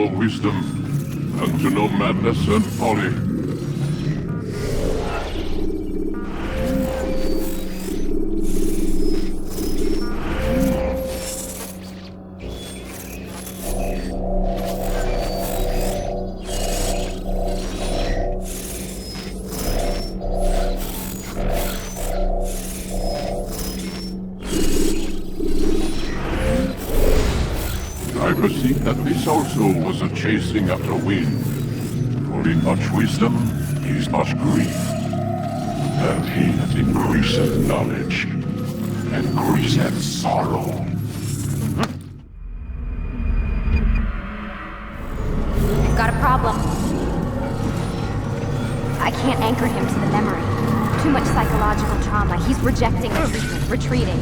know wisdom, and to know madness and folly. I perceive that this also was a chasing after wind. For in much wisdom is much grief. And he that increaseth knowledge increaseth sorrow. I've got a problem. I can't anchor him to the memory. Too much psychological trauma. He's rejecting the treatment, retreating.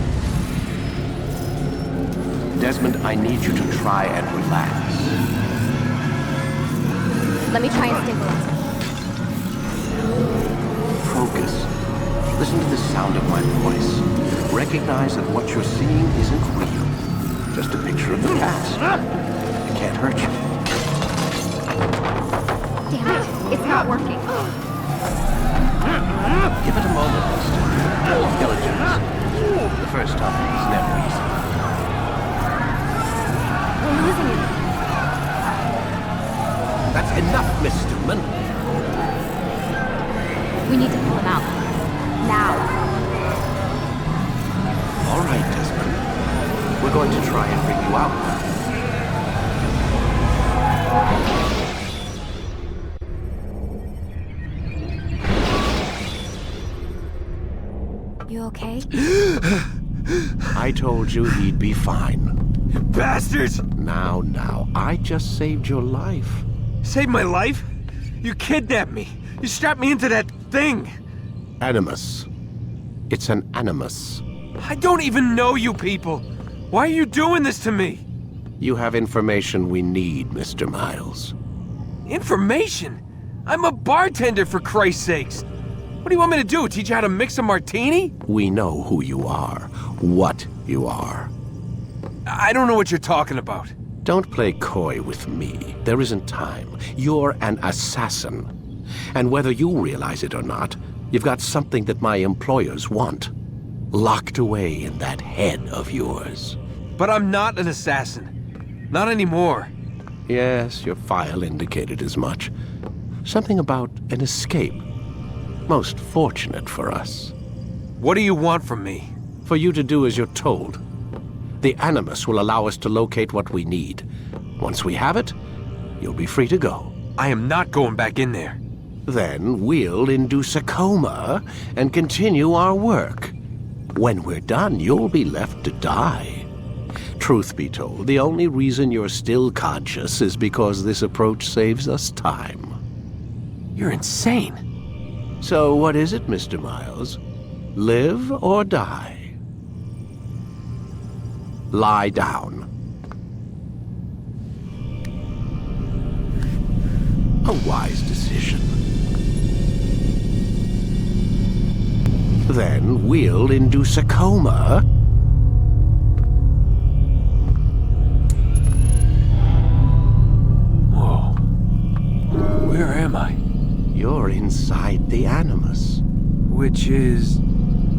Desmond, I need you to try and relax. Let me try and stabilize him. Focus. Listen to the sound of my voice. Recognize that what you're seeing isn't real. Just a picture of the past. It can't hurt you. Damn it, it's not working. Give it a moment, Mr. Diligence. The first time is never easy. We're losing him. That's enough, Miss Stillman. We need to pull him out. Now. All right, Desmond. We're going to try and bring you out. You okay? I told you he'd be fine. Bastards! Now, I just saved your life. Saved my life? You kidnapped me. You strapped me into that thing. Animus. It's an animus. I don't even know you people. Why are you doing this to me? You have information we need, Mr. Miles. Information? I'm a bartender, for Christ's sakes. What do you want me to do? Teach you how to mix a martini? We know who you are, what you are. I don't know what you're talking about. Don't play coy with me. There isn't time. You're an assassin. And whether you realize it or not, you've got something that my employers want. Locked away in that head of yours. But I'm not an assassin. Not anymore. Yes, your file indicated as much. Something about an escape. Most fortunate for us. What do you want from me? For you to do as you're told. The Animus will allow us to locate what we need. Once we have it, you'll be free to go. I am not going back in there. Then we'll induce a coma and continue our work. When we're done, you'll be left to die. Truth be told, the only reason you're still conscious is because this approach saves us time. You're insane. So what is it, Mr. Miles? Live or die? Lie down. A wise decision. Then we'll induce a coma. Whoa. Where am I? You're inside the Animus. Which is...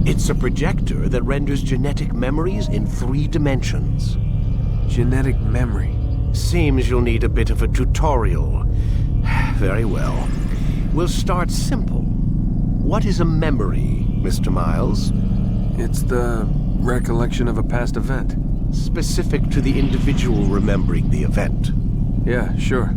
It's a projector that renders genetic memories in 3 dimensions. genetic memory. Seems you'll need a bit of a tutorial. Very well. We'll start simple. What is a memory, Mr. Miles? It's the recollection of a past event. Specific to the individual remembering the event. Yeah, sure.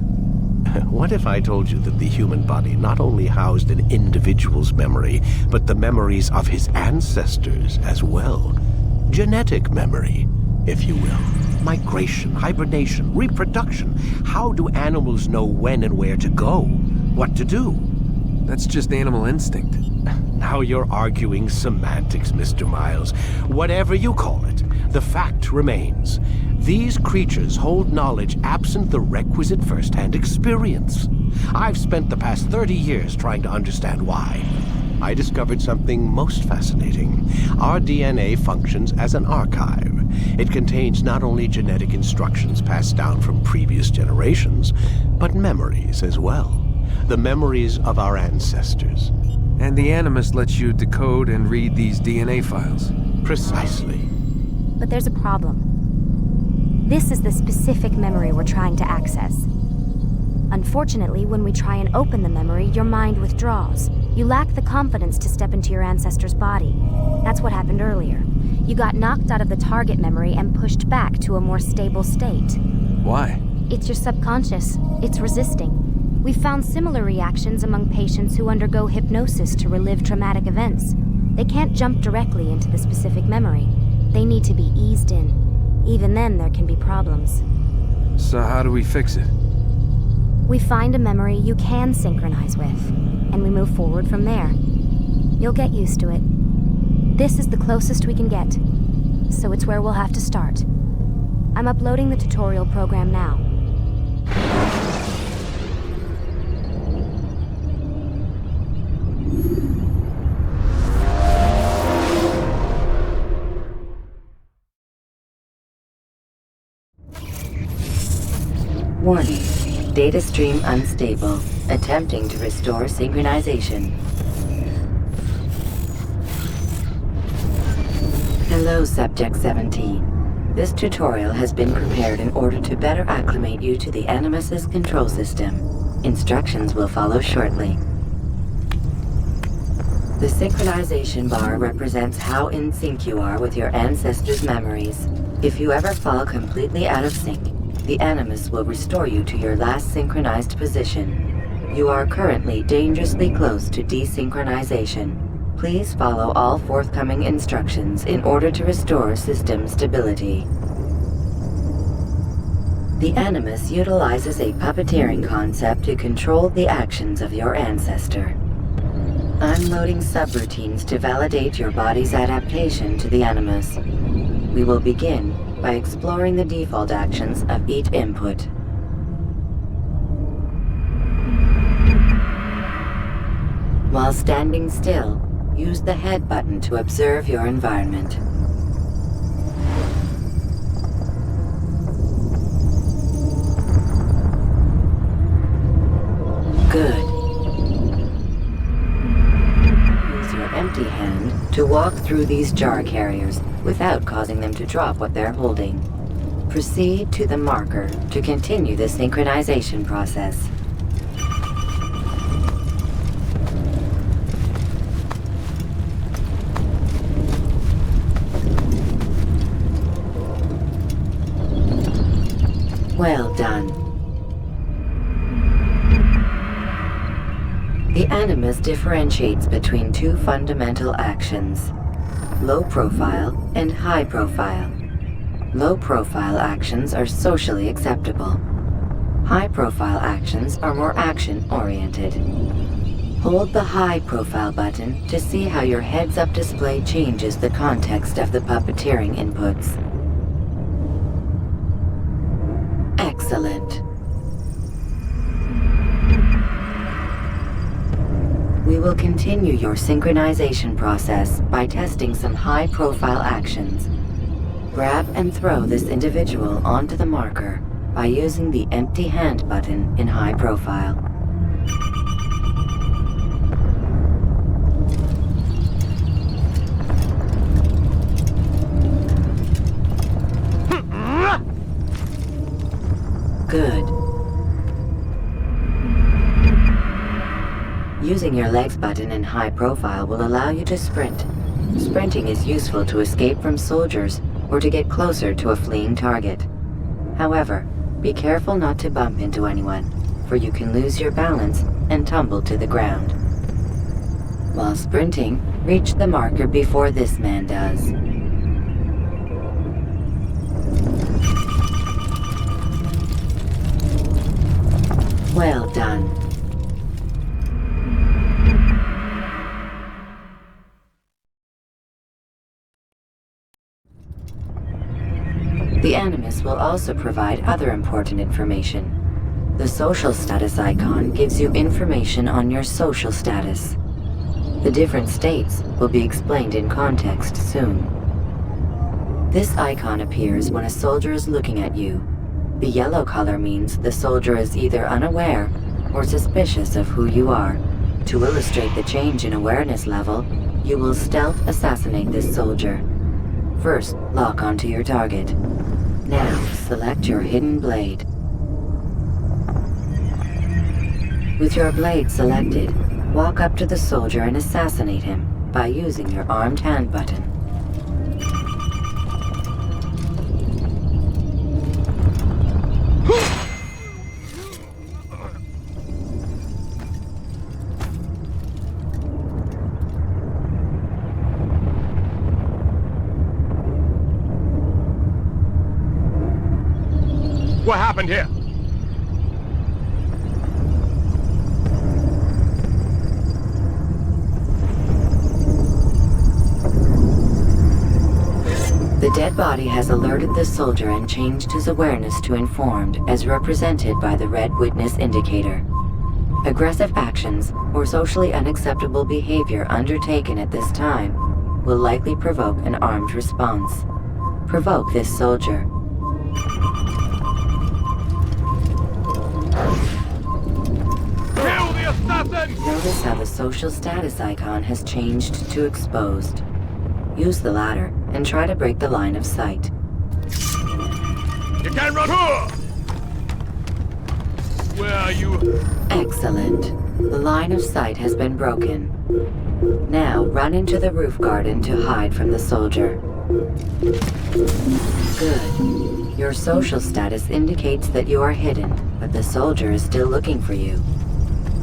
What if I told you that the human body not only housed an individual's memory, but the memories of his ancestors as well? Genetic memory, if you will. Migration, hibernation, reproduction. How do animals know when and where to go? What to do? That's just animal instinct. Now you're arguing semantics, Mr. Miles. Whatever you call it, the fact remains. These creatures hold knowledge absent the requisite first-hand experience. I've spent the past 30 years trying to understand why. I discovered something most fascinating. Our DNA functions as an archive. It contains not only genetic instructions passed down from previous generations, but memories as well. The memories of our ancestors. And the Animus lets you decode and read these DNA files. Precisely. But there's a problem. This is the specific memory we're trying to access. Unfortunately, when we try and open the memory, your mind withdraws. You lack the confidence to step into your ancestor's body. That's what happened earlier. You got knocked out of the target memory and pushed back to a more stable state. Why? It's your subconscious. It's resisting. We've found similar reactions among patients who undergo hypnosis to relive traumatic events. They can't jump directly into the specific memory. They need to be eased in. Even then, there can be problems. So how do we fix it? We find a memory you can synchronize with, and we move forward from there. You'll get used to it. This is the closest we can get, so it's where we'll have to start. I'm uploading the tutorial program now. Warning. Data stream unstable. Attempting to restore synchronization. Hello, Subject 17. This tutorial has been prepared in order to better acclimate you to the Animus's control system. Instructions will follow shortly. The synchronization bar represents how in sync you are with your ancestors' memories. If you ever fall completely out of sync, the Animus will restore you to your last synchronized position. You are currently dangerously close to desynchronization. Please follow all forthcoming instructions in order to restore system stability. The Animus utilizes a puppeteering concept to control the actions of your ancestor. I'm loading subroutines to validate your body's adaptation to the Animus. We will begin by exploring the default actions of each input. While standing still, use the head button to observe your environment. Good. Use your empty hand to walk through these jar carriers without causing them to drop what they're holding. Proceed to the marker to continue the synchronization process. Well done. The Animus differentiates between two fundamental actions: low profile and high profile. Low profile actions are socially acceptable. High profile actions are more action oriented. Hold the high profile button to see how your heads-up display changes the context of the puppeteering inputs. Excellent. We will continue your synchronization process by testing some high-profile actions. Grab and throw this individual onto the marker by using the empty hand button in high profile. Good. Using your legs button in high profile will allow you to sprint. Sprinting is useful to escape from soldiers or to get closer to a fleeing target. However, be careful not to bump into anyone, for you can lose your balance and tumble to the ground. While sprinting, reach the marker before this man does. Well done. The Animus will also provide other important information. The social status icon gives you information on your social status. The different states will be explained in context soon. This icon appears when a soldier is looking at you. The yellow color means the soldier is either unaware or suspicious of who you are. To illustrate the change in awareness level, you will stealth assassinate this soldier. First, lock onto your target. Now, select your hidden blade. With your blade selected, walk up to the soldier and assassinate him by using your armed hand button. What happened here? The dead body has alerted the soldier and changed his awareness to informed, as represented by the red witness indicator. Aggressive actions or socially unacceptable behavior undertaken at this time will likely provoke an armed response. Provoke this soldier. Kill the assassin! Notice how the social status icon has changed to exposed. Use the ladder and try to break the line of sight. You can run! Where are you? Excellent. The line of sight has been broken. Now run into the roof garden to hide from the soldier. Good. Your social status indicates that you are hidden, but the soldier is still looking for you.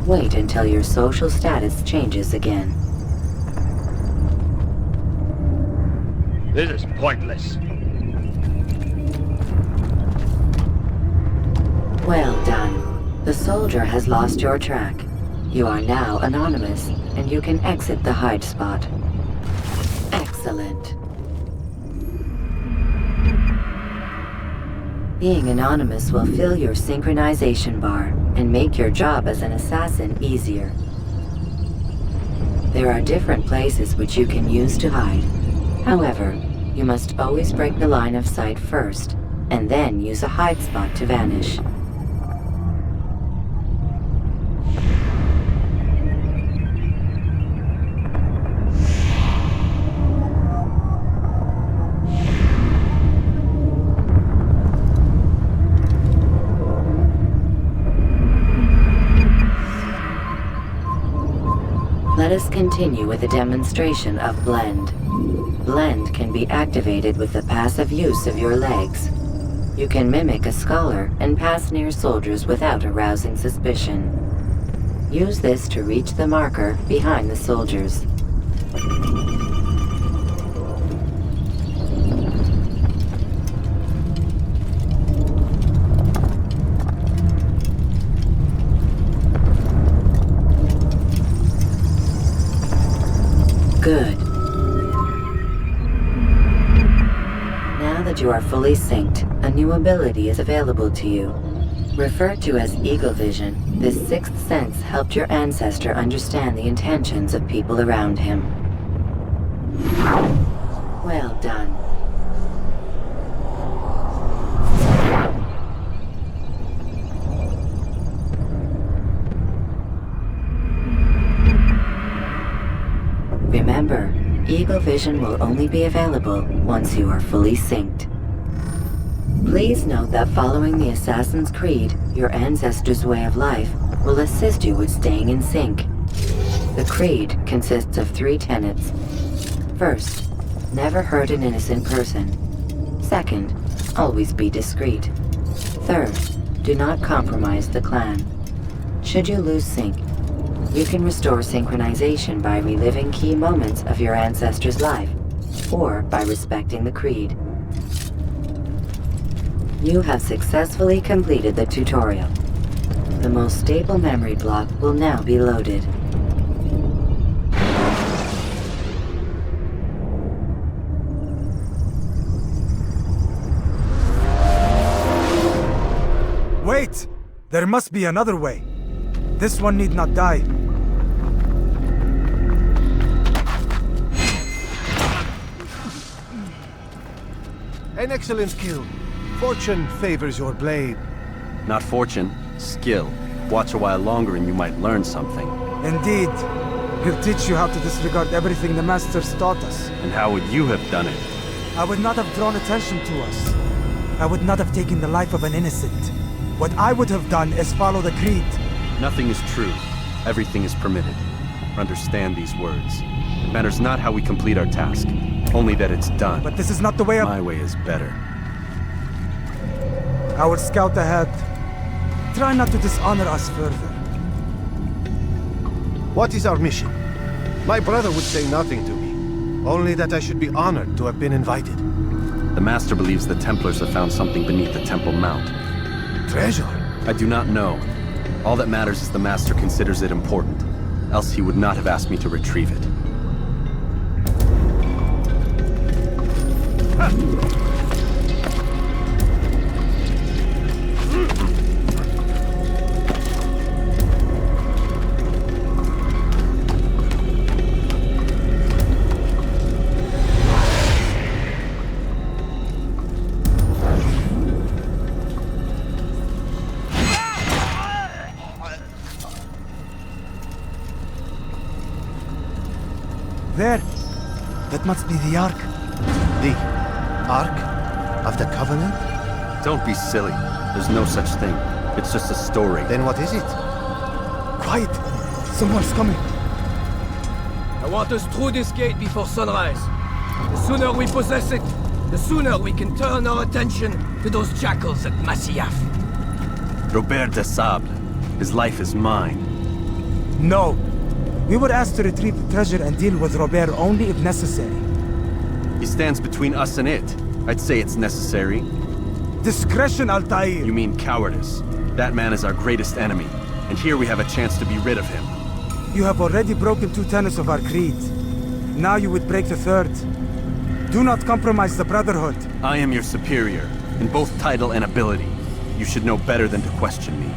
Wait until your social status changes again. This is pointless. Well done. The soldier has lost your track. You are now anonymous, and you can exit the hide spot. Excellent. Being anonymous will fill your synchronization bar and make your job as an assassin easier. There are different places which you can use to hide. However, you must always break the line of sight first, and then use a hide spot to vanish. Let us continue with a demonstration of Blend. Blend can be activated with the passive use of your legs. You can mimic a scholar and pass near soldiers without arousing suspicion. Use this to reach the marker behind the soldiers. Good. Now that you are fully synced, a new ability is available to you. Referred to as Eagle Vision, this sixth sense helped your ancestor understand the intentions of people around him. Well done. Remember, Eagle Vision will only be available once you are fully synced. Please note that following the Assassin's Creed, your ancestors' way of life will assist you with staying in sync. The Creed consists of 3 tenets. First, never hurt an innocent person. Second, always be discreet. Third, do not compromise the clan. Should you lose sync, you can restore synchronization by reliving key moments of your ancestor's life, or by respecting the Creed. You have successfully completed the tutorial. The most stable memory block will now be loaded. Wait! There must be another way. This one need not die. An excellent kill. Fortune favors your blade. Not fortune, skill. Watch a while longer and you might learn something. Indeed. He'll teach you how to disregard everything the Masters taught us. And how would you have done it? I would not have drawn attention to us. I would not have taken the life of an innocent. What I would have done is follow the creed. Nothing is true. Everything is permitted. Understand these words. It matters not how we complete our task, only that it's done. But this is not the way of... My way is better. I will scout ahead. Try not to dishonor us further. What is our mission? My brother would say nothing to me. Only that I should be honored to have been invited. The Master believes the Templars have found something beneath the Temple Mount. Treasure? I do not know. All that matters is the Master considers it important. Else he would not have asked me to retrieve it. There. That must be the Ark. The Ark of the Covenant? Don't be silly. There's no such thing. It's just a story. Then what is it? Quiet. Someone's coming. I want us through this gate before sunrise. The sooner we possess it, the sooner we can turn our attention to those jackals at Masyaf. Robert de Sable. His life is mine. No. We were asked to retrieve the treasure and deal with Robert only if necessary. He stands between us and it. I'd say it's necessary. Discretion, Altair! You mean cowardice. That man is our greatest enemy, and here we have a chance to be rid of him. You have already broken 2 tenets of our creed. Now you would break the 3rd. Do not compromise the Brotherhood. I am your superior, in both title and ability. You should know better than to question me.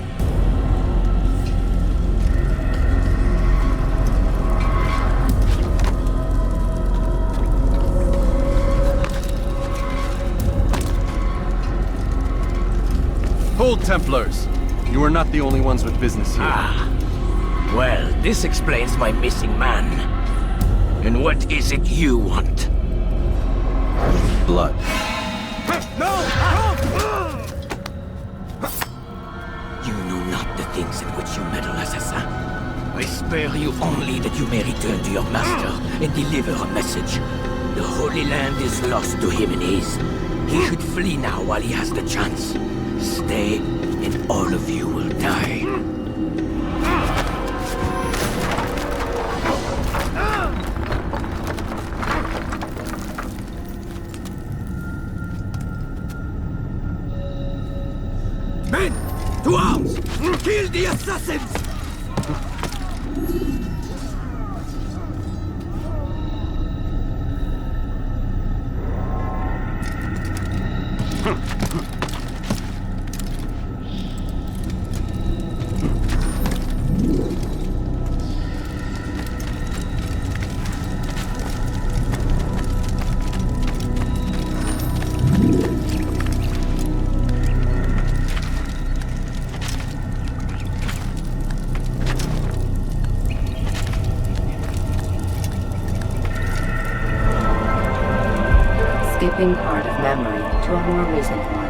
Hold, Templars! You are not the only ones with business here. Well, this explains my missing man. And what is it you want? Blood. You know not the things in which you meddle, assassin. I spare you only that you may return to your master and deliver a message. The Holy Land is lost to him and his. He should flee now while he has the chance. Stay, and all of you will die. Men! To arms! Kill the assassins! Skipping part of memory to a more recent one.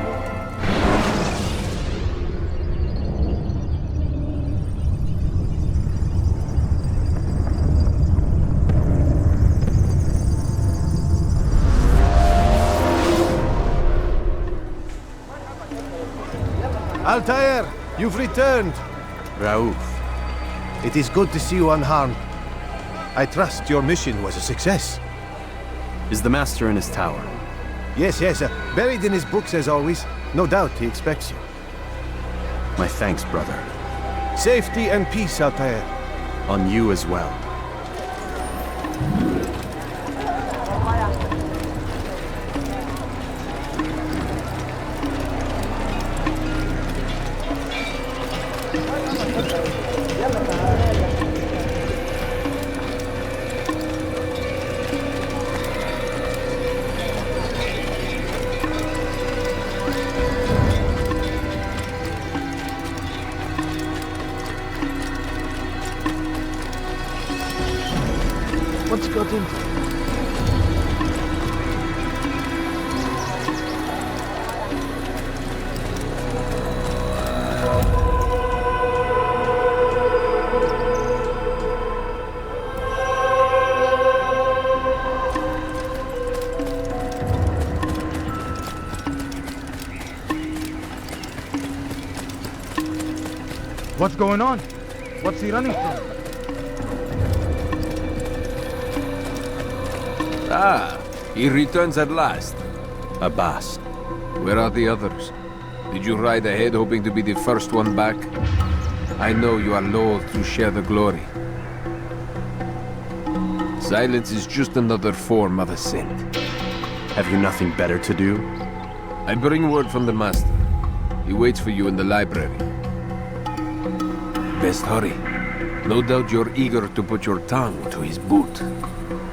Altair, you've returned. Raouf. It is good to see you unharmed. I trust your mission was a success. Is the Master in his tower? Yes, buried in his books as always. No doubt he expects you. My thanks, brother. Safety and peace, Altair. On you as well. What's got into? What's going on? What's he running from? Ah, he returns at last. Abbas. Where are the others? Did you ride ahead hoping to be the first one back? I know you are loath to share the glory. Silence is just another form of assent. Have you nothing better to do? I bring word from the Master. He waits for you in the library. Best hurry. No doubt you're eager to put your tongue to his boot.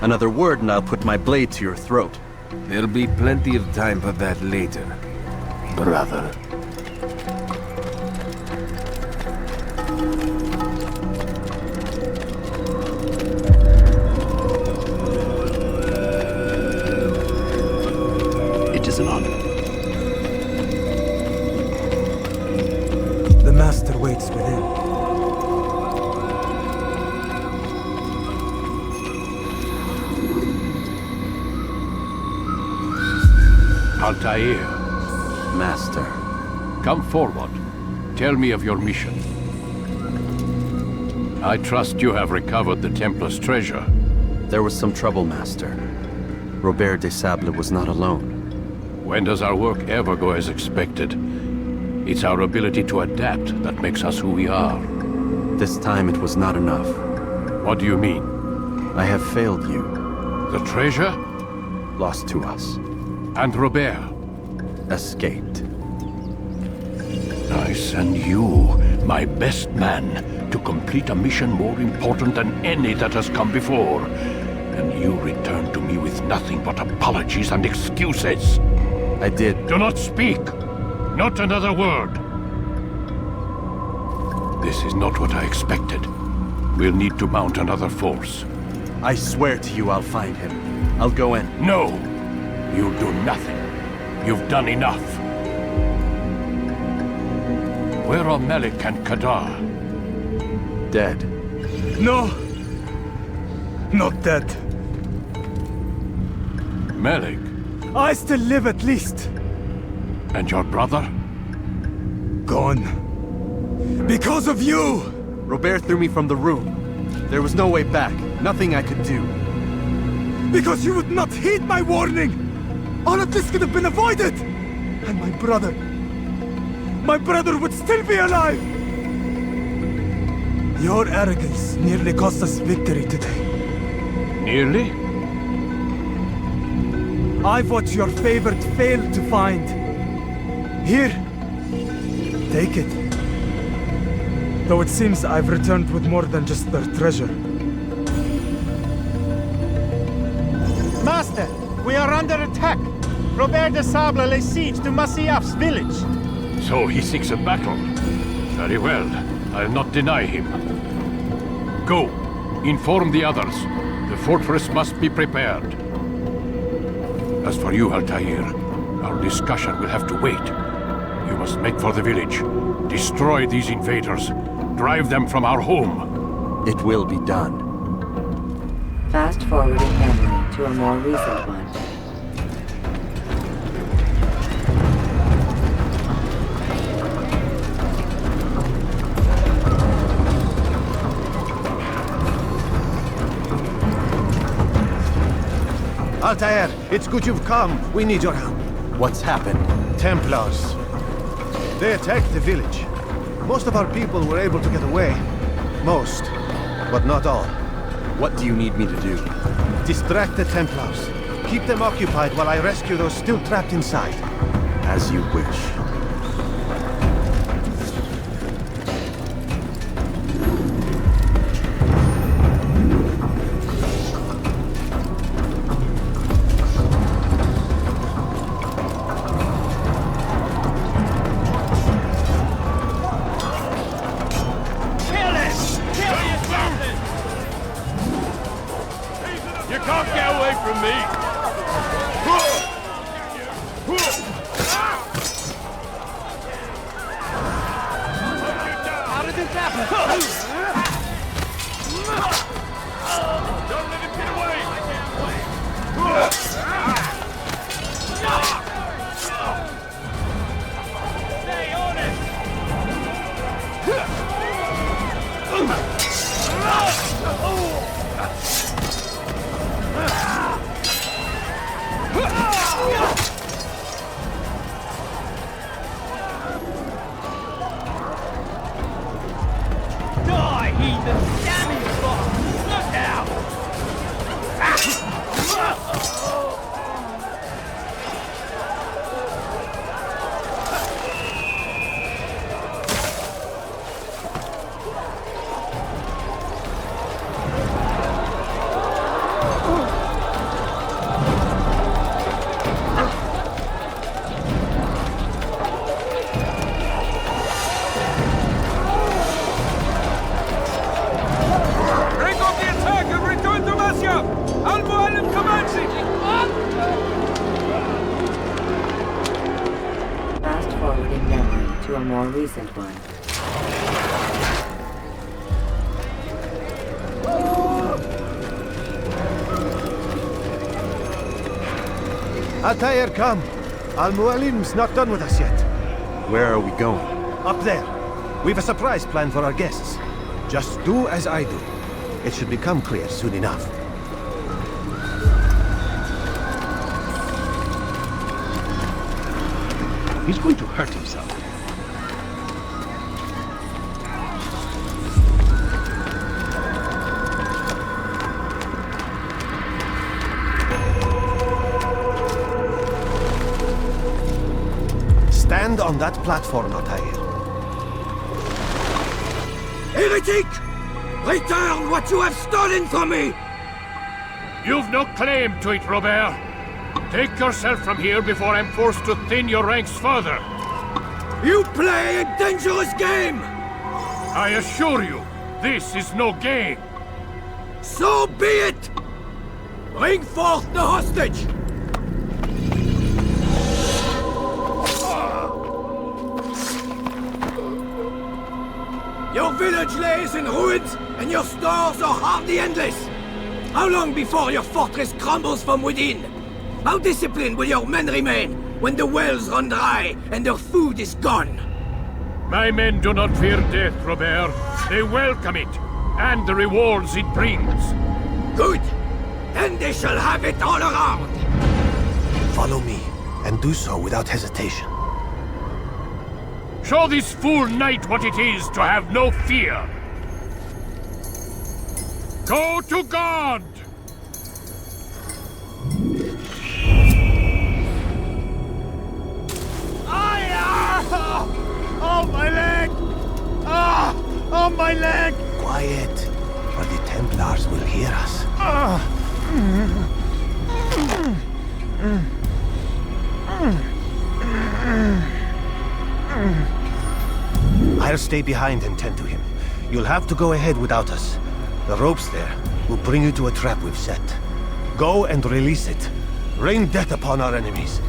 Another word and I'll put my blade to your throat. There'll be plenty of time for that later, brother. It is an honor. The Master waits within. Altair, Master. come forward. Tell me of your mission. I trust you have recovered the Templar's treasure. There was some trouble, Master. Robert de Sable was not alone. When does our work ever go as expected? It's our ability to adapt that makes us who we are. This time it was not enough. What do you mean? I have failed you. The treasure? Lost to us. And Robert? Escaped. I send you, my best man, to complete a mission more important than any that has come before. And you return to me with nothing but apologies and excuses. I did. Do not speak! Not another word! This is not what I expected. We'll need to mount another force. I swear to you I'll find him. I'll go in. No! You'll do nothing. You've done enough. Where are Melik and Kadar? Dead. No! Not dead. Melik? I still live at least. And your brother? Gone. Because of you! Robert threw me from the room. There was no way back. Nothing I could do. Because you would not heed my warning! All of this could have been avoided! And my brother would still be alive! Your arrogance nearly cost us victory today. Nearly? I've what your favorite failed to find. Here, take it. Though it seems I've returned with more than just their treasure. Master, we are under attack. Robert de Sable lays siege to Masyaf's village. So he seeks a battle. Very well. I'll not deny him. Go. Inform the others. The fortress must be prepared. As for you, Altair, our discussion will have to wait. You must make for the village. Destroy these invaders. Drive them from our home. It will be done. Fast forwarding memory to a more recent one. Altair, it's good you've come. We need your help. What's happened? Templars. They attacked the village. Most of our people were able to get away. Most, but not all. What do you need me to do? Distract the Templars. Keep them occupied while I rescue those still trapped inside. As you wish. Kill him! Kill his bastard! He's an You can't get away from me! How did this happen? Don't let him get away! Stay on it! Die, heathen! Damn you, fuck! Look out! Break off the attack and return to Masya! Al-Mualim commands it! Fast forward in memory to a more recent one. Altair, come. Al-Mualim's not done with us yet. Where are we going? Up there. We've a surprise plan for our guests. Just do as I do. It should become clear soon enough. He's going to hurt himself. Stand on that platform, Altair. Heretic! Return what you have stolen from me! You've no claim to it, Robert. Take yourself from here before I'm forced to thin your ranks further. You play a dangerous game! I assure you, this is no game. So be it! Bring forth the hostage! Your village lays in ruins, and your stores are hardly endless. How long before your fortress crumbles from within? How disciplined will your men remain when the wells run dry and their food is gone? My men do not fear death, Robert. They welcome it, and the rewards it brings. Good! Then they shall have it all around! Follow me, and do so without hesitation. Show this fool knight what it is to have no fear. Go to God! Oh, my leg! Ah! Oh, my leg! Quiet, or the Templars will hear us. I'll stay behind and tend to him. You'll have to go ahead without us. The ropes there will bring you to a trap we've set. Go and release it. Rain death upon our enemies.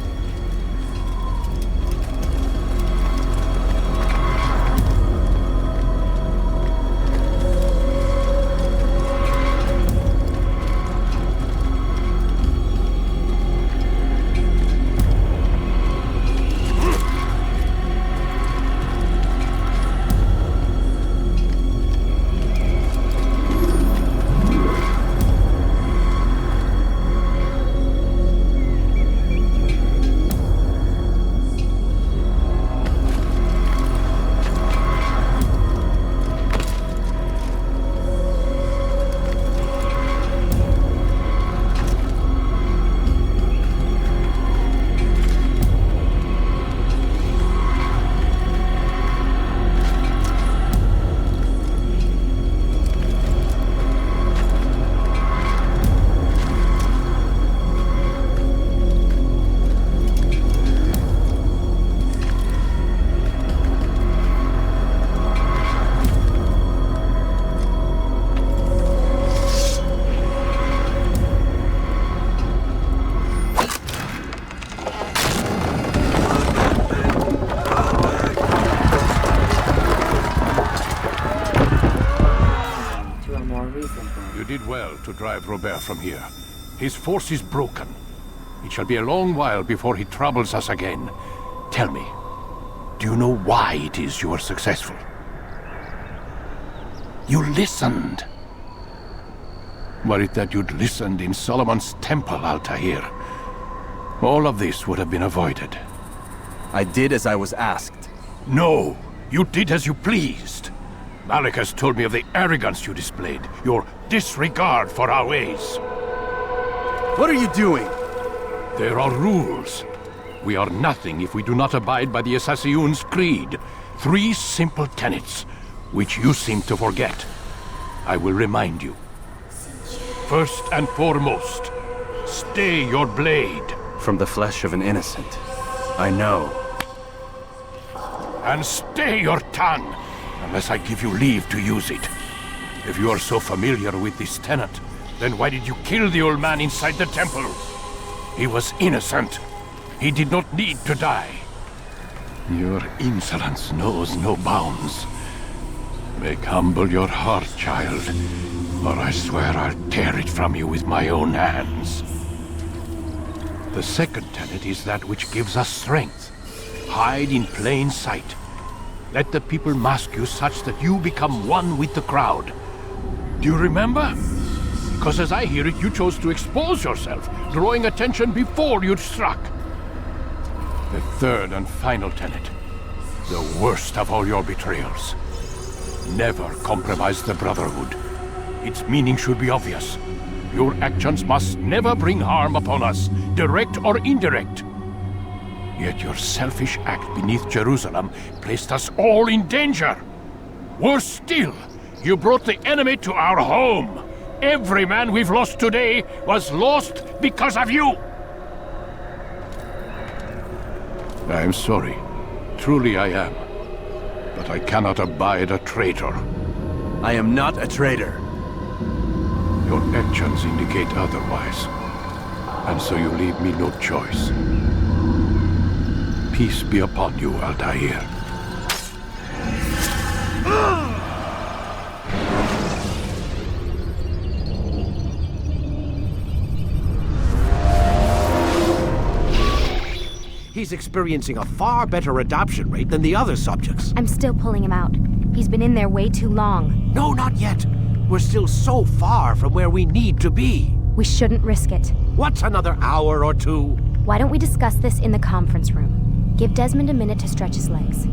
to drive Robert from here. His force is broken. It shall be a long while before he troubles us again. Tell me, do you know why it is you are successful? You listened. Were it that you'd listened in Solomon's temple, Altair, all of this would have been avoided. I did as I was asked. No, you did as you pleased. Malik has told me of the arrogance you displayed, your disregard for our ways. What are you doing? There are rules. We are nothing if we do not abide by the Assassin's creed. 3 simple tenets, which you seem to forget. I will remind you. First and foremost, stay your blade. From the flesh of an innocent. I know. And stay your tongue, unless I give you leave to use it. If you are so familiar with this tenet, then why did you kill the old man inside the temple? He was innocent. He did not need to die. Your insolence knows no bounds. Make humble your heart, child, or I swear I'll tear it from you with my own hands. The second tenet is that which gives us strength. Hide in plain sight. Let the people mask you such that you become one with the crowd. Do you remember? Because as I hear it, you chose to expose yourself, drawing attention before you'd struck. The third and final tenet, the worst of all your betrayals. Never compromise the Brotherhood. Its meaning should be obvious. Your actions must never bring harm upon us, direct or indirect. Yet your selfish act beneath Jerusalem placed us all in danger. Worse still, you brought the enemy to our home. Every man we've lost today was lost because of you. I am sorry. Truly I am. But I cannot abide a traitor. I am not a traitor. Your actions indicate otherwise. And so you leave me no choice. Peace be upon you, Altair. He's experiencing a far better adoption rate than the other subjects. I'm still pulling him out. He's been in there way too long. No, not yet. We're still so far from where we need to be. We shouldn't risk it. What's another hour or 2? Why don't we discuss this in the conference room? Give Desmond a minute to stretch his legs.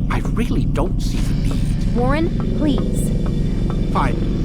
I really don't see the need. Warren, please. Fine.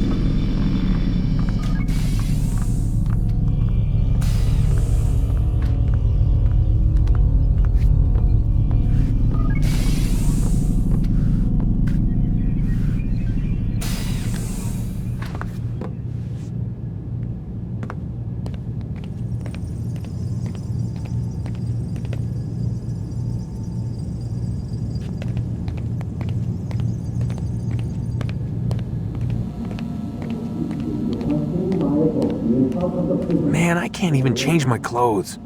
Man, I can't even change my clothes. I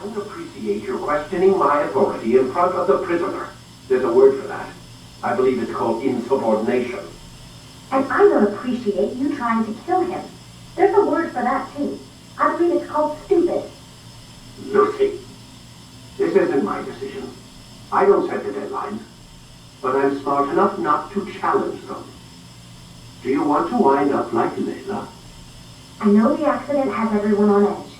don't appreciate your questioning my authority in front of the prisoner. There's a word for that. I believe it's called insubordination. And I don't appreciate you trying to kill him. There's a word for that, too. I believe it's called stupid. Lucy, this isn't my decision. I don't set the deadlines. But I'm smart enough not to challenge them. Do you want to wind up like Layla? I know the accident has everyone on edge.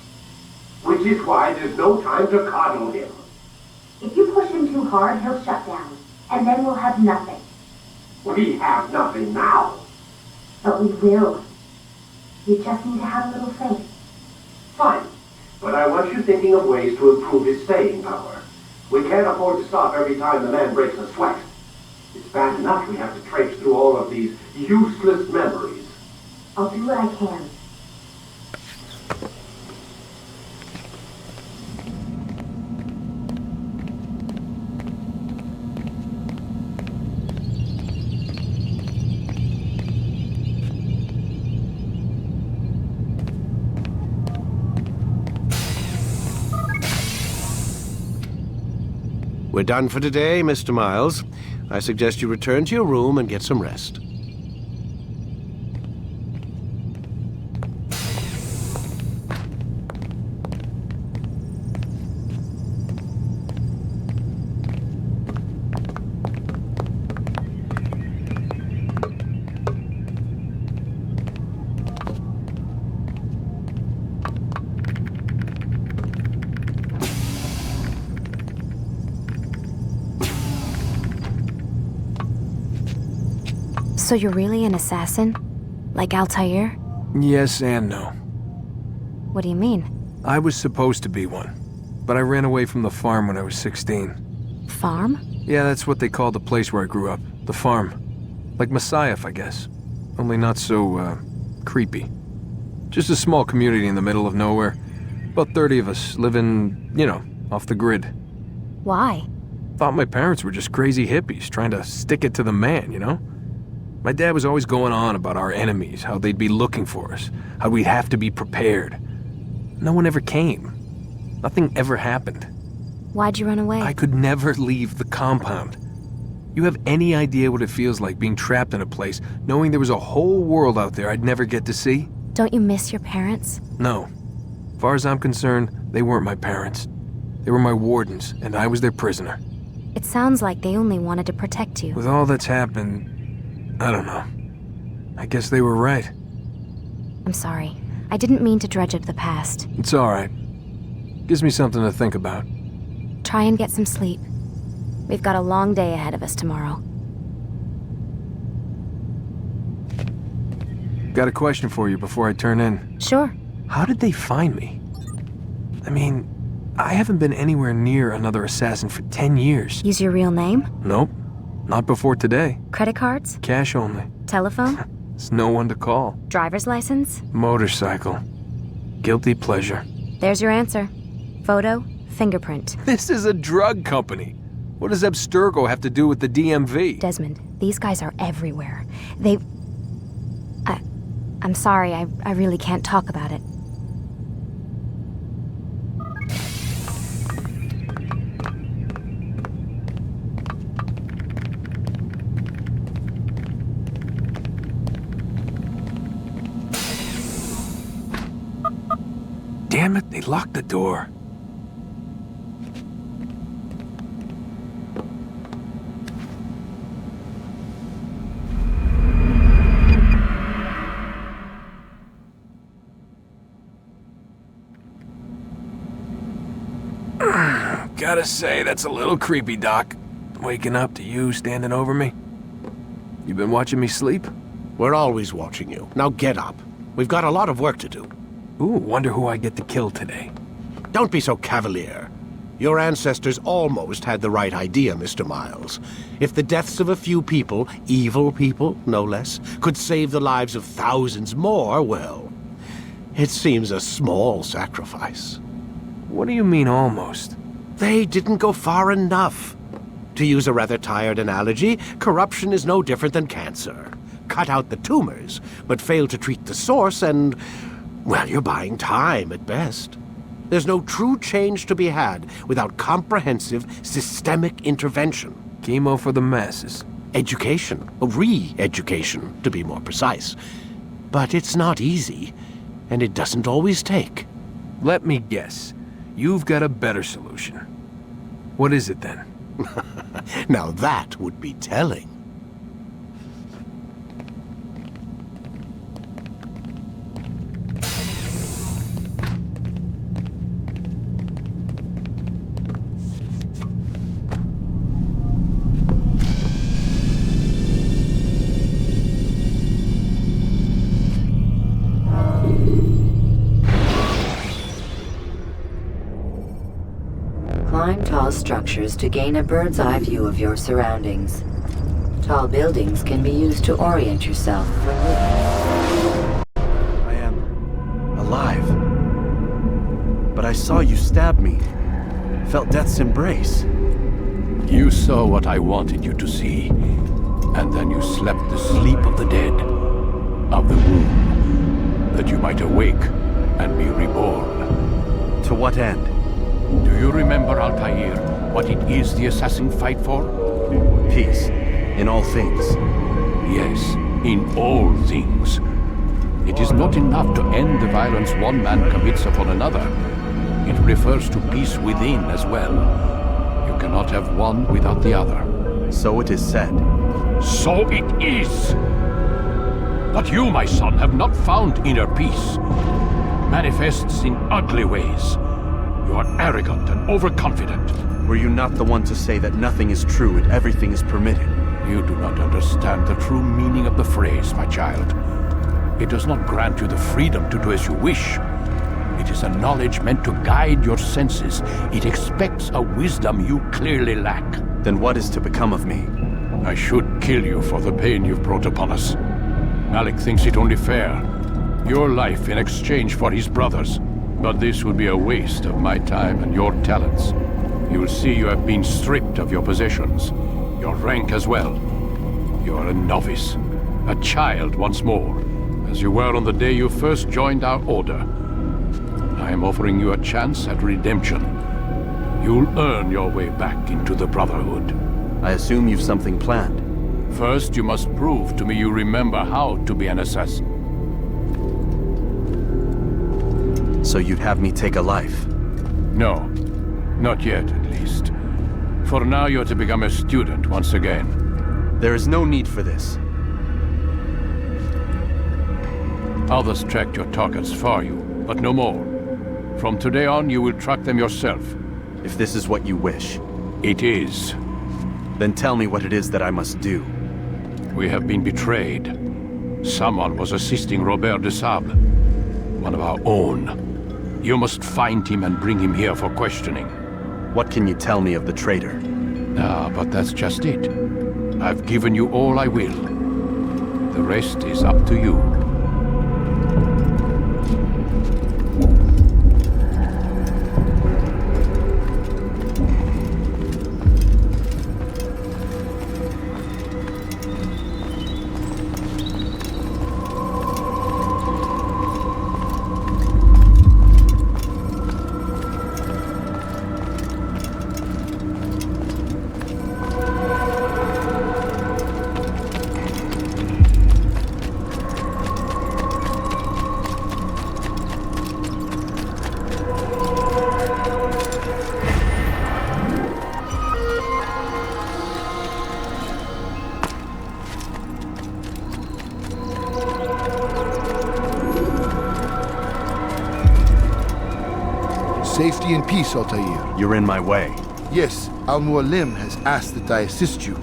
Which is why there's no time to coddle him. If you push him too hard, he'll shut down. And then we'll have nothing. We have nothing now. But we will. You just need to have a little faith. Fine. But I want you thinking of ways to improve his staying power. We can't afford to stop every time the man breaks a sweat. It's bad enough we have to traipse through all of these useless memories. I'll do what I can. We're done for today, Mr. Miles. I suggest you return to your room and get some rest. So you're really an assassin? Like Altair? Yes and no. What do you mean? I was supposed to be one, but I ran away from the farm when I was 16. Farm? Yeah, that's what they called the place where I grew up. The farm. Like Messiah, I guess. Only not so, creepy. Just a small community in the middle of nowhere. About 30 of us living, you know, off the grid. Why? Thought my parents were just crazy hippies trying to stick it to the man, you know? My dad was always going on about our enemies, how they'd be looking for us, how we'd have to be prepared. No one ever came. Nothing ever happened. Why'd you run away? I could never leave the compound. You have any idea what it feels like being trapped in a place, knowing there was a whole world out there I'd never get to see? Don't you miss your parents? No. As far as I'm concerned, they weren't my parents. They were my wardens, and I was their prisoner. It sounds like they only wanted to protect you. With all that's happened, I don't know. I guess they were right. I'm sorry. I didn't mean to dredge up the past. It's all right. Gives me something to think about. Try and get some sleep. We've got a long day ahead of us tomorrow. Got a question for you before I turn in. Sure. How did they find me? I mean, I haven't been anywhere near another assassin for 10 years. Use your real name? Nope. Not before today. Credit cards? Cash only. Telephone? There's no one to call. Driver's license? Motorcycle. Guilty pleasure. There's your answer. Photo, fingerprint. This is a drug company. What does Abstergo have to do with the DMV? Desmond, these guys are everywhere. I'm sorry, I really can't talk about it. Damn it, they locked the door. Gotta say, that's a little creepy, Doc. Waking up to you standing over me. You been watching me sleep? We're always watching you. Now get up. We've got a lot of work to do. Ooh, wonder who I get to kill today. Don't be so cavalier. Your ancestors almost had the right idea, Mr. Miles. If the deaths of a few people, evil people, no less, could save the lives of thousands more, well, it seems a small sacrifice. What do you mean, almost? They didn't go far enough. To use a rather tired analogy, corruption is no different than cancer. Cut out the tumors, but fail to treat the source and, well, you're buying time at best. There's no true change to be had without comprehensive, systemic intervention. Chemo for the masses. Education, re-education, to be more precise. But it's not easy, and it doesn't always take. Let me guess. You've got a better solution. What is it then? Now that would be telling. Climb tall structures to gain a bird's eye view of your surroundings. Tall buildings can be used to orient yourself when I am alive. But I saw you stab me. Felt death's embrace. You saw what I wanted you to see, and then you slept the sleep of the dead, of the womb, that you might awake and be reborn. To what end? Do you remember, Altair, what it is the assassin fight for? Peace. In all things. Yes, in all things. It is not enough to end the violence one man commits upon another. It refers to peace within as well. You cannot have one without the other. So it is said. So it is! But you, my son, have not found inner peace. Manifests in ugly ways. You are arrogant and overconfident. Were you not the one to say that nothing is true and everything is permitted? You do not understand the true meaning of the phrase, my child. It does not grant you the freedom to do as you wish. It is a knowledge meant to guide your senses. It expects a wisdom you clearly lack. Then what is to become of me? I should kill you for the pain you've brought upon us. Malik thinks it only fair. Your life in exchange for his brother's. But this would be a waste of my time and your talents. You will see you have been stripped of your possessions. Your rank as well. You are a novice. A child once more. As you were on the day you first joined our order. I am offering you a chance at redemption. You'll earn your way back into the Brotherhood. I assume you've something planned. First, you must prove to me you remember how to be an assassin. So you'd have me take a life? No. Not yet, at least. For now, you're to become a student once again. There is no need for this. Others tracked your targets for you, but no more. From today on, you will track them yourself. If this is what you wish. It is. Then tell me what it is that I must do. We have been betrayed. Someone was assisting Robert de Sable. One of our own. You must find him and bring him here for questioning. What can you tell me of the traitor? Ah, but that's just it. I've given you all I will. The rest is up to you. Safety and peace, Altair. You're in my way. Yes, Al-Mualim has asked that I assist you.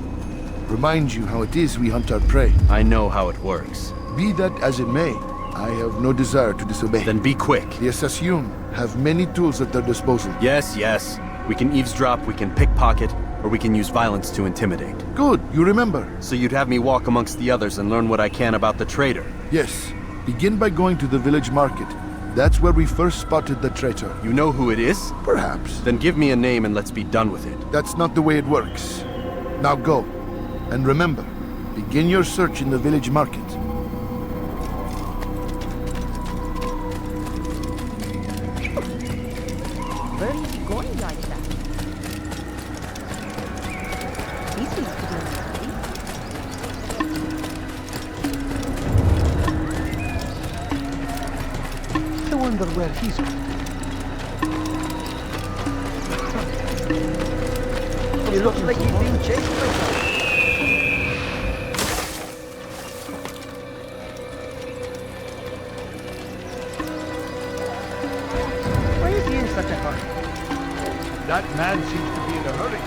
Remind you how it is we hunt our prey. I know how it works. Be that as it may, I have no desire to disobey. Then be quick. The Assassin have many tools at their disposal. Yes, yes. We can eavesdrop, we can pickpocket, or we can use violence to intimidate. Good, you remember. So you'd have me walk amongst the others and learn what I can about the traitor? Yes. Begin by going to the village market. That's where we first spotted the traitor. You know who it is? Perhaps. Then give me a name and let's be done with it. That's not the way it works. Now go. And remember, begin your search in the village market. Where is he going like that? He seems to be happy. I wonder where he's going. He looks like he's being chased by someone. Why is he in such a hurry? That man seems to be in a hurry.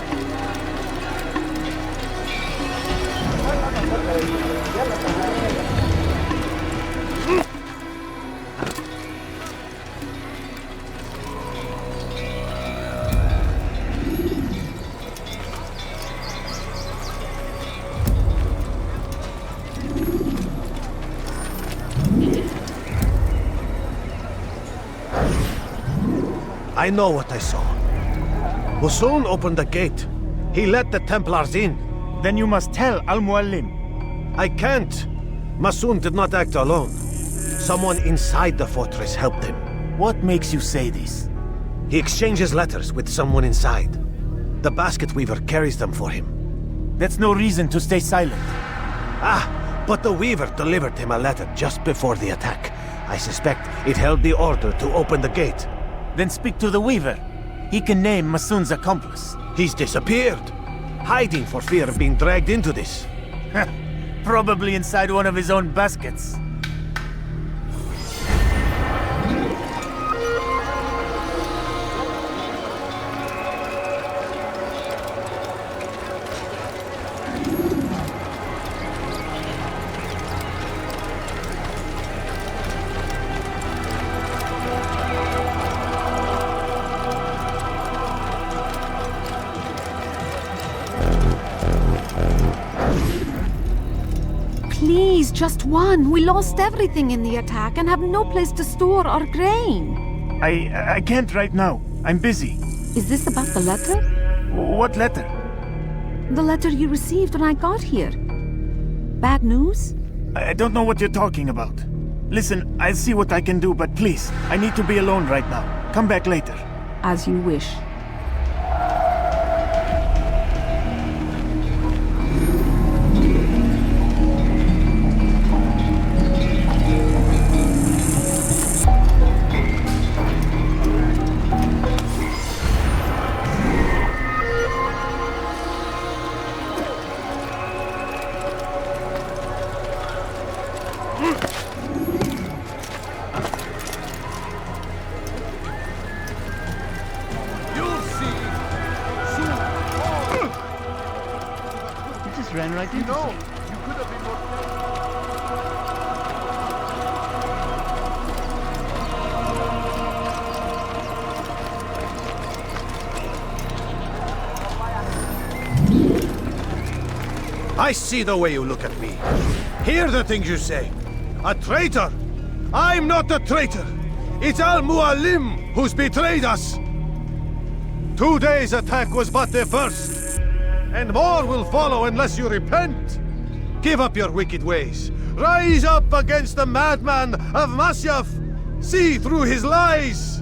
I know what I saw. Musul opened the gate. He let the Templars in. Then you must tell Al-Mualim. I can't. Masoon did not act alone. Someone inside the fortress helped him. What makes you say this? He exchanges letters with someone inside. The basket weaver carries them for him. That's no reason to stay silent. Ah, but the Weaver delivered him a letter just before the attack. I suspect it held the order to open the gate. Then speak to the Weaver. He can name Masun's accomplice. He's disappeared, hiding for fear of being dragged into this. Probably inside one of his own baskets. Please, just one. We lost everything in the attack and have no place to store our grain. I can't right now. I'm busy. Is this about the letter? What letter? The letter you received when I got here. Bad news? I don't know what you're talking about. Listen, I'll see what I can do, but please, I need to be alone right now. Come back later. As you wish. Ran right into No, you could have been more. I see the way you look at me. Hear the things you say. A traitor! I'm not a traitor! It's Al-Mualim who's betrayed us! Today's attack was but the first, and more will follow unless you repent. Give up your wicked ways. Rise up against the madman of Masyaf. See through his lies.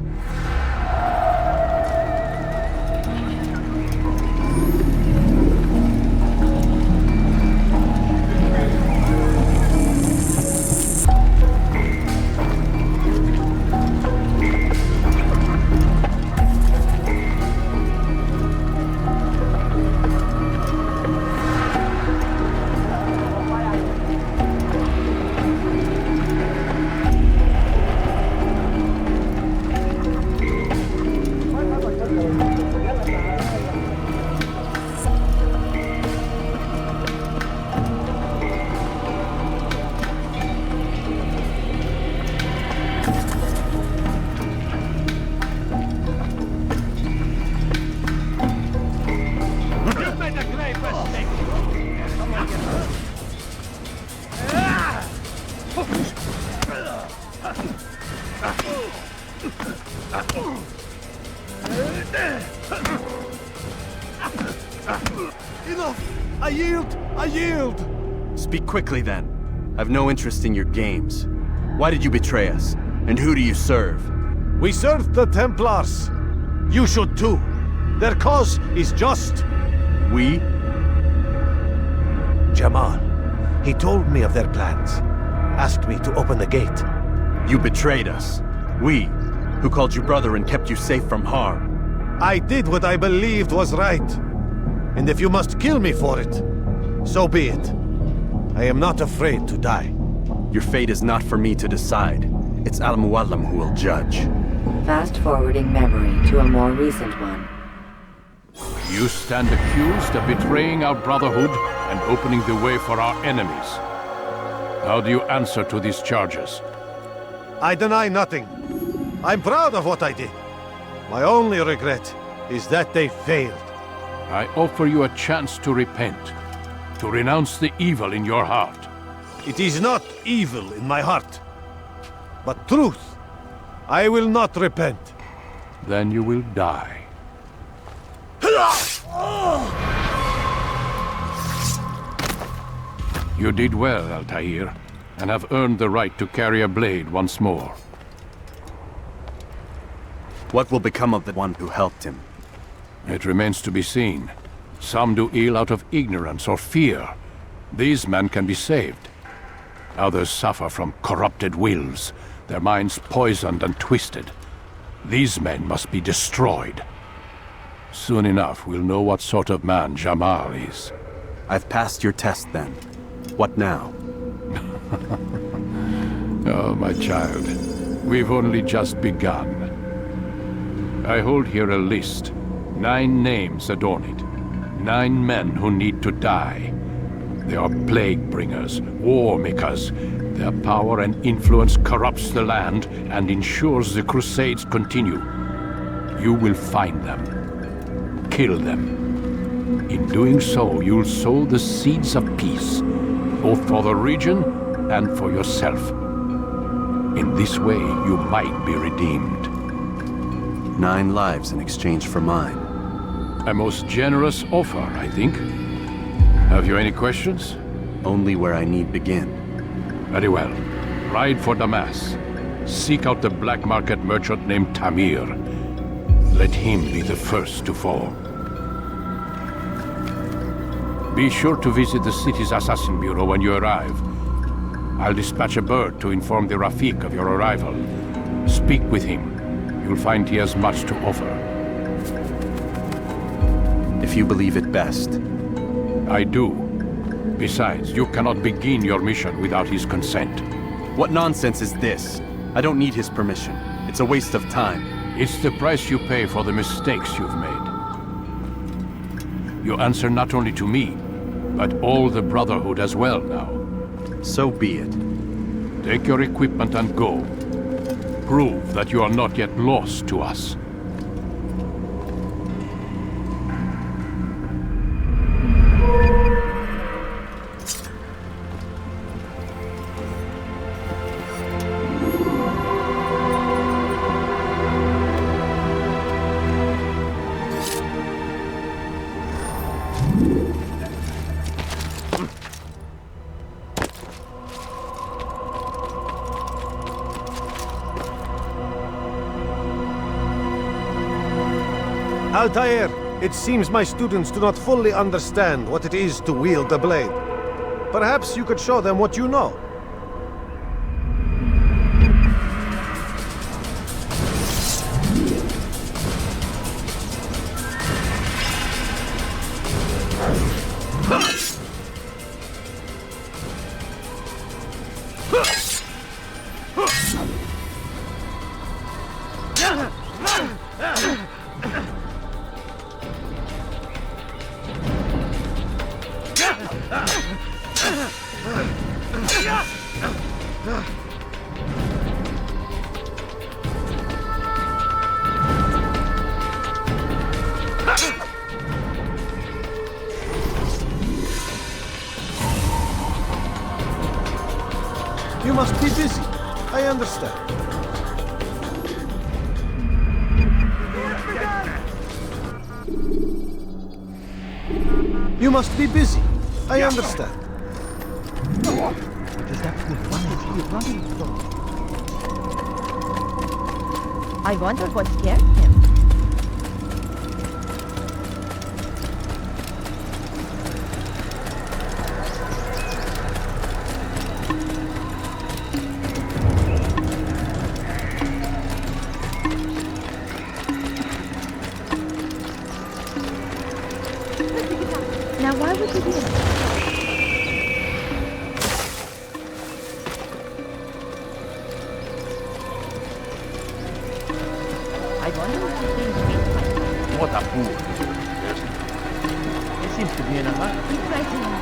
Enough! I yield! I yield! Speak quickly then. I've no interest in your games. Why did you betray us? And who do you serve? We serve the Templars. You should too. Their cause is just. We? Jamal. He told me of their plans. Asked me to open the gate. You betrayed us. We, who called you brother and kept you safe from harm. I did what I believed was right. And if you must kill me for it, so be it. I am not afraid to die. Your fate is not for me to decide. It's Al-Mualim who will judge. Fast-forwarding memory to a more recent one. You stand accused of betraying our Brotherhood and opening the way for our enemies. How do you answer to these charges? I deny nothing. I'm proud of what I did. My only regret is that they failed. I offer you a chance to repent, to renounce the evil in your heart. It is not evil in my heart, but truth. I will not repent. Then you will die. You did well, Altair, and have earned the right to carry a blade once more. What will become of the one who helped him? It remains to be seen. Some do ill out of ignorance or fear. These men can be saved. Others suffer from corrupted wills, their minds poisoned and twisted. These men must be destroyed. Soon enough, we'll know what sort of man Jamal is. I've passed your test then. What now? Oh, my child. We've only just begun. I hold here a list. 9 names adorn it. 9 men who need to die. They are plague bringers, war makers. Their power and influence corrupts the land and ensures the Crusades continue. You will find them. Kill them. In doing so, you'll sow the seeds of peace, both for the region and for yourself. In this way, you might be redeemed. 9 lives in exchange for mine. A most generous offer, I think. Have you any questions? Only where I need begin. Very well. Ride for Damas. Seek out the black market merchant named Tamir. Let him be the first to fall. Be sure to visit the city's assassin bureau when you arrive. I'll dispatch a bird to inform the Rafik of your arrival. Speak with him. You'll find he has much to offer. If you believe it best. I do. Besides, you cannot begin your mission without his consent. What nonsense is this? I don't need his permission. It's a waste of time. It's the price you pay for the mistakes you've made. You answer not only to me, but all the Brotherhood as well now. So be it. Take your equipment and go. Prove that you are not yet lost to us. Altair, it seems my students do not fully understand what it is to wield the blade. Perhaps you could show them what you know. You must be busy. I understand. You must be busy. I understand. What is that with one is he running from? I wonder what scared him. Now why would you do that? I wonder what he's being chased by. What a fool. He seems to be in a hurry. He's right here.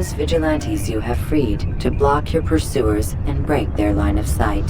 use vigilantes you have freed to block your pursuers and break their line of sight.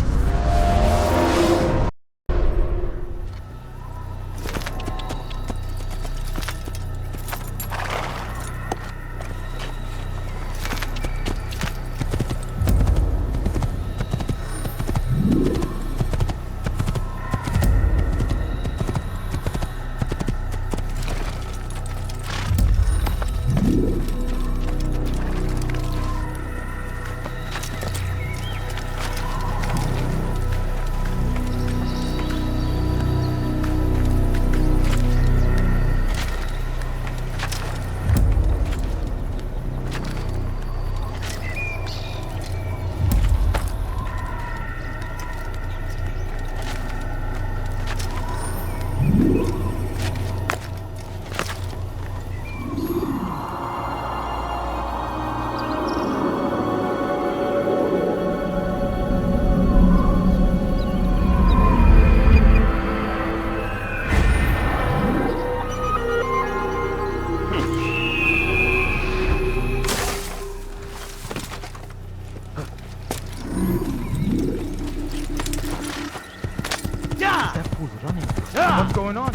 What's going on?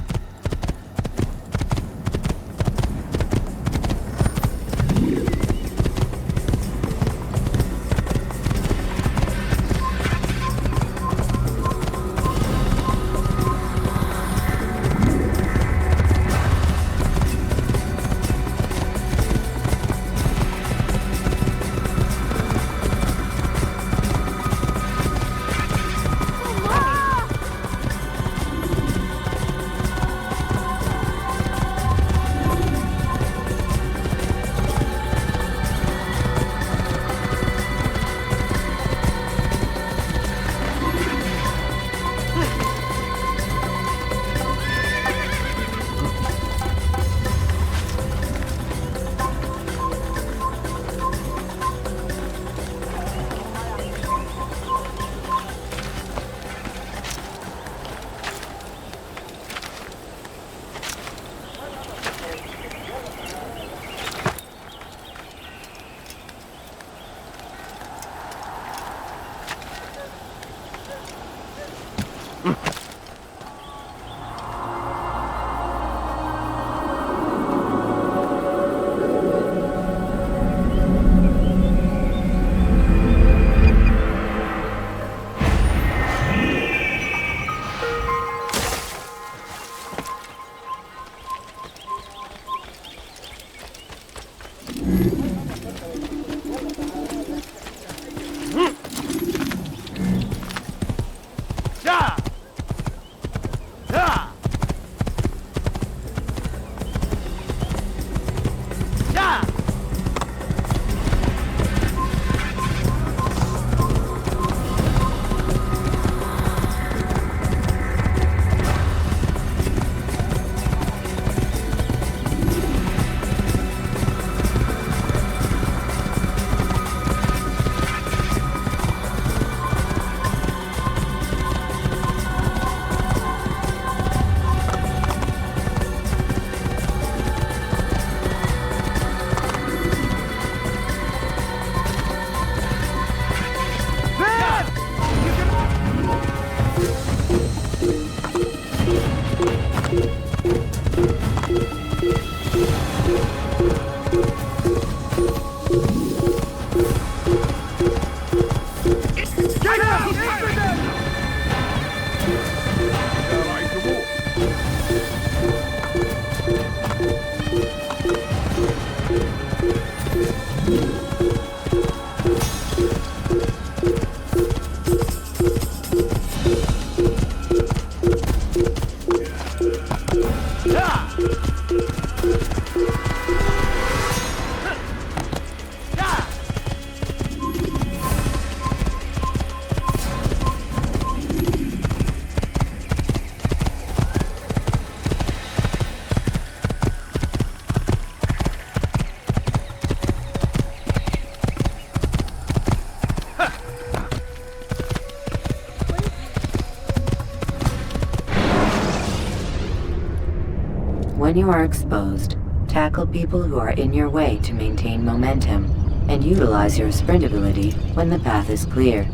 When you are exposed, tackle people who are in your way to maintain momentum. and utilize your sprint ability when the path is clear.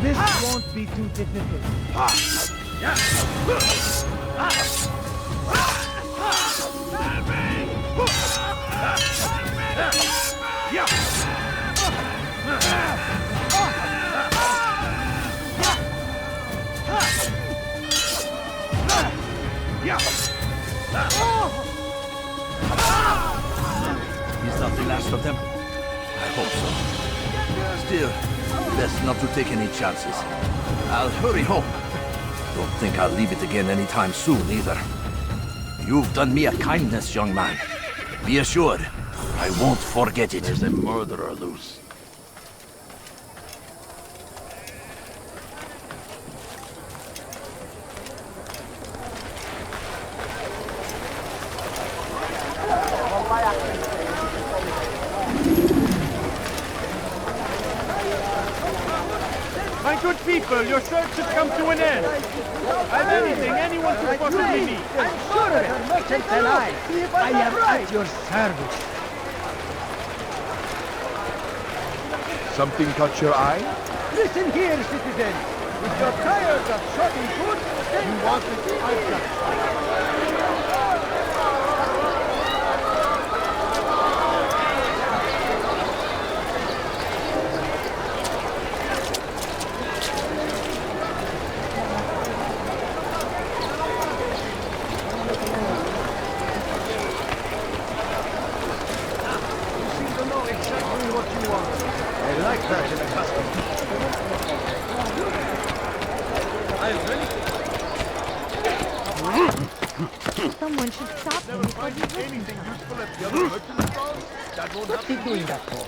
This won't be too difficult. Is that the last of them? I hope so. Still, best not to take any chances. I'll hurry home. Don't think I'll leave it again anytime soon, either. You've done me a kindness, young man. Be assured, I won't forget it. There's a murderer loose. My good people, your search has come to an end. I've anything anyone could possibly need. I'm sure of it. Merchant alive. I am at your service. Something caught your eye? Listen here, citizen. If you're tired of shopping food, then you want to see my Someone should stop him before he hits Anything useful at the other merchant stalls? That won't What's he doing that for?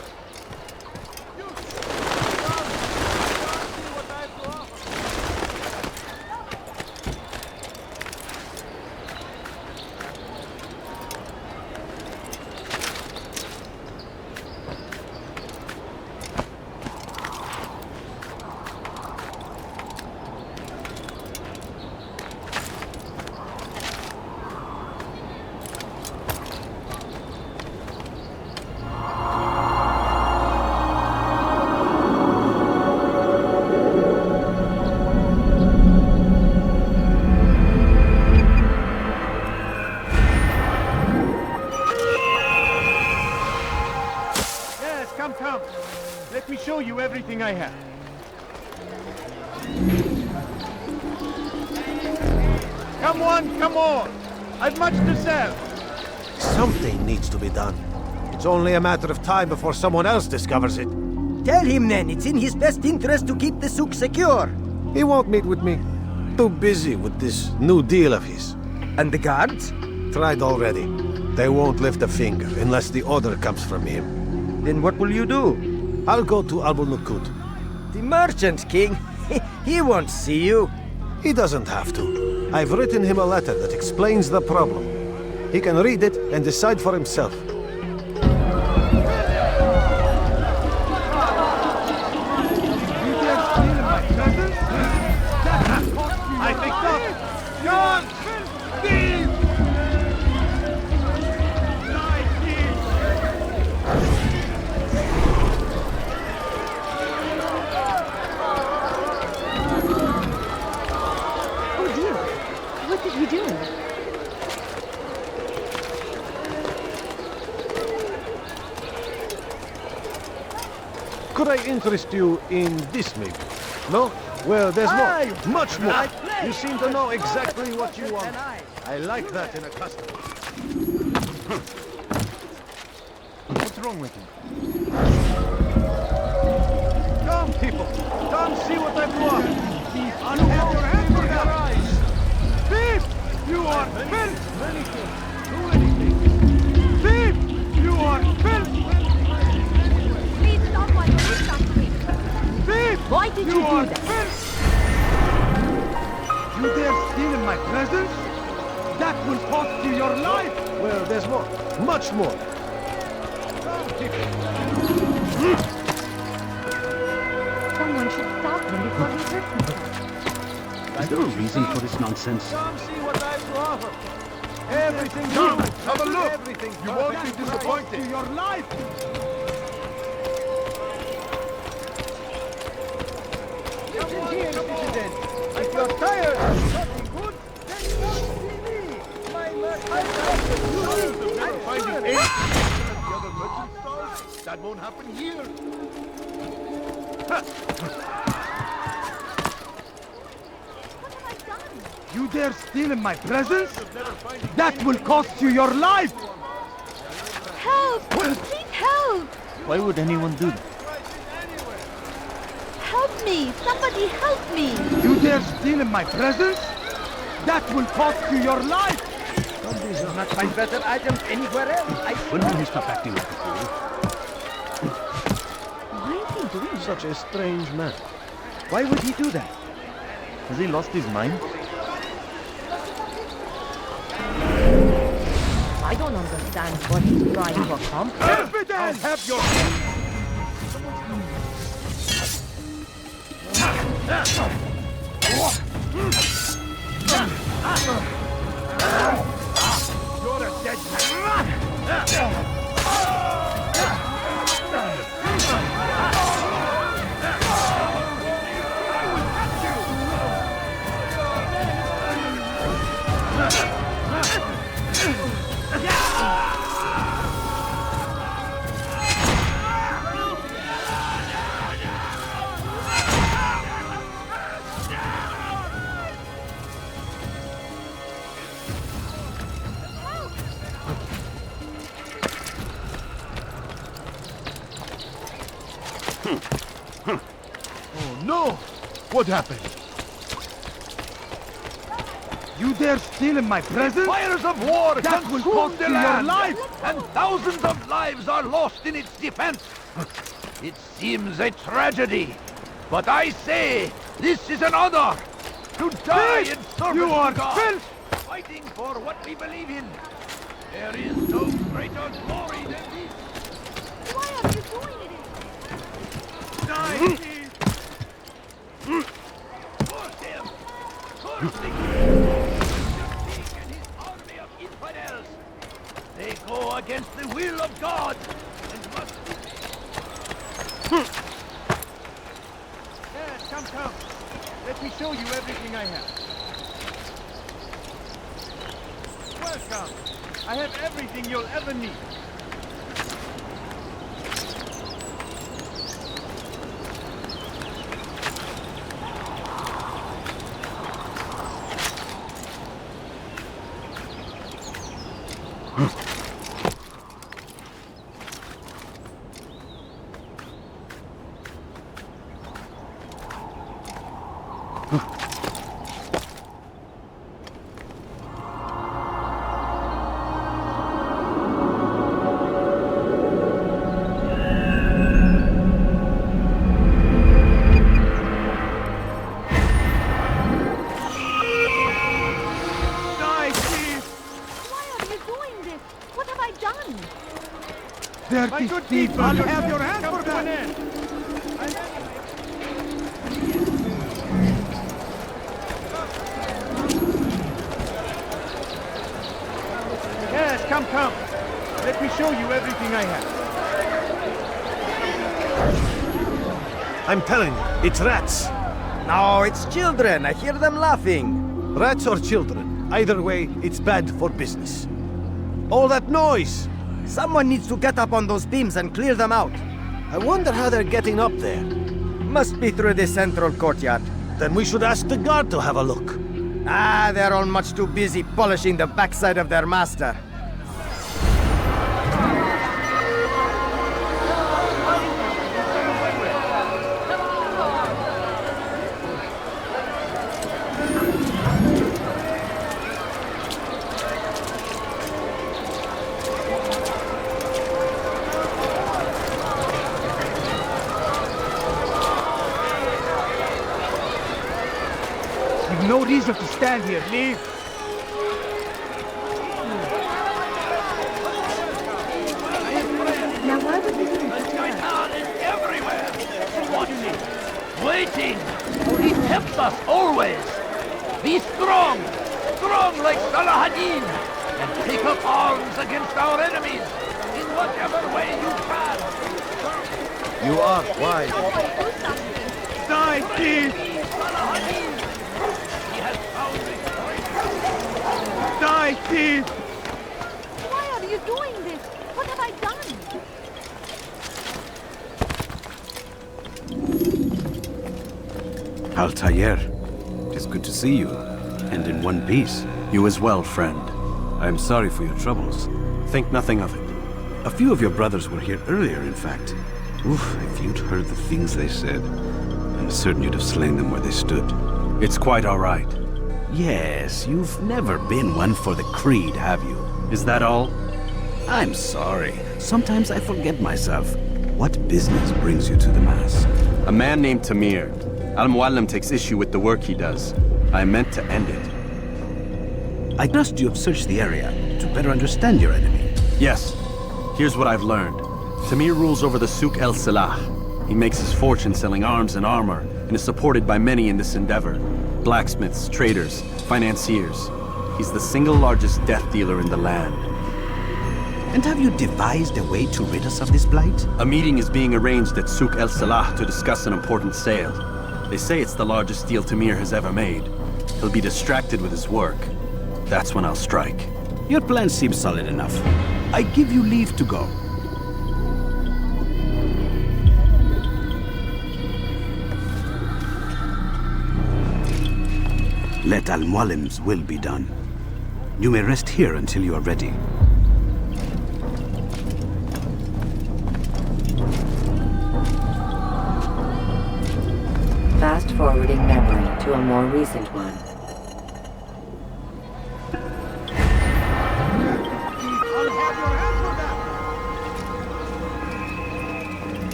Come. Let me show you everything I have. Come on. I've much to sell. Something needs to be done. It's only a matter of time before someone else discovers it. Tell him then, it's in his best interest to keep the souk secure. He won't meet with me. Too busy with this new deal of his. And the guards? Tried already. They won't lift a finger unless the order comes from him. Then what will you do? I'll go to Abu Nukut. The merchant king? He won't see you. He doesn't have to. I've written him a letter that explains the problem. He can read it and decide for himself. I picked up John Steve. Oh dear. What did he do? Could I interest you in this, maybe? No? Well, there's more. Much more. You seem to know exactly what you want. I like that in a customer. What's wrong with him? Come, people! Come see what I've brought! Have your hands for their eyes! Thief! You are filth! Many things. Do anything. Thief! You are filth! Please, someone, do something. Thief! Why did you do that? Filth! You dare steal in my presence? That will cost you your life! Well, there's more. Much more. Someone should stop him before he hurts himself. Is there a reason for this nonsense? Come see what I have to offer. Everything Come, you have a look. Everything You won't be disappointed. To your life. Listen here, citizen. If you're tired of something good, then come see me. My Finding eight at the other merchant stores? That won't happen here. You dare steal in my presence? That will cost you your life! Help! Please help! Why would anyone do that? Help me! Somebody help me! You dare steal in my presence? That will cost you your life! Zombies are not find better items anywhere else. When will he stop acting like a fool? Why is he doing that? Such a strange man. Why would he do that? Has he lost his mind? I don't understand what he's trying to accomplish. I'll have your... You're a dead man! Oh no! What happened? You dare steal in my presence? Fires of war That will cost you your life! and thousands of lives are lost in its defense. It seems a tragedy, but I say this is an honor to die in service You are to God, filth! fighting for what we believe in. There is no greater glory than this. Why are you doing it? Die, please. Force him! Force the king and his army of infidels. They go against the will of God and must be... Yes, come. Let me show you everything I have. Welcome. I have everything you'll ever need. My Dirty good thief! people, I'll your have your time hand come for to an that! end. Yes, come. Let me show you everything I have. I'm telling you, it's rats. No, it's children. I hear them laughing. Rats or children. Either way, it's bad for business. All that noise! Someone needs to get up on those beams and clear them out. I wonder how they're getting up there. Must be through the central courtyard. Then we should ask the guard to have a look. Ah, they're all much too busy polishing the backside of their master. No reason to stand here. Leave. Now why would you do Shaitan is everywhere. Watching, waiting. He tempts us always. Be strong. Strong like Salah ad-Din. And take up arms against our enemies in whatever way you can. You are wise. Die, thief! Die, thief! Why are you doing this? What have I done? Altair, it is good to see you, and in one piece. You as well, friend. I am sorry for your troubles. Think nothing of it. A few of your brothers were here earlier, in fact. Oof, if you'd heard the things they said, I'm certain you'd have slain them where they stood. It's quite all right. Yes, you've never been one for the creed, have you? Is that all? I'm sorry. Sometimes I forget myself. What business brings you to the Mass? A man named Tamir. Al-Mualim takes issue with the work he does. I meant to end it. I trust you have searched the area to better understand your enemy. Yes. Here's what I've learned. Tamir rules over the Souk El Salah. He makes his fortune selling arms and armor, and is supported by many in this endeavor. Blacksmiths, traders, financiers. He's the single largest death dealer in the land. And have you devised a way to rid us of this blight? A meeting is being arranged at Souk El Salah to discuss an important sale. They say it's the largest deal Tamir has ever made. He'll be distracted with his work. That's when I'll strike. Your plan seems solid enough. I give you leave to go. Let Al-Mualim's will be done. You may rest here until you are ready. Fast-forwarding memory to a more recent one.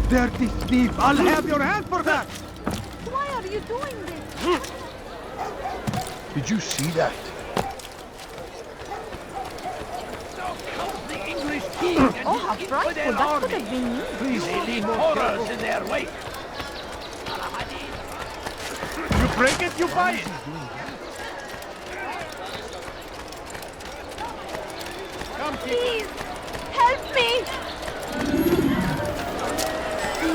Dirty thief! I'll have your hand for that! Why are you doing this? Did you see that? The English king and Oh, how his frightful! infidel That could army. have been me. Please leave horrors in their wake. You break it, you buy it! Come, Please, help me!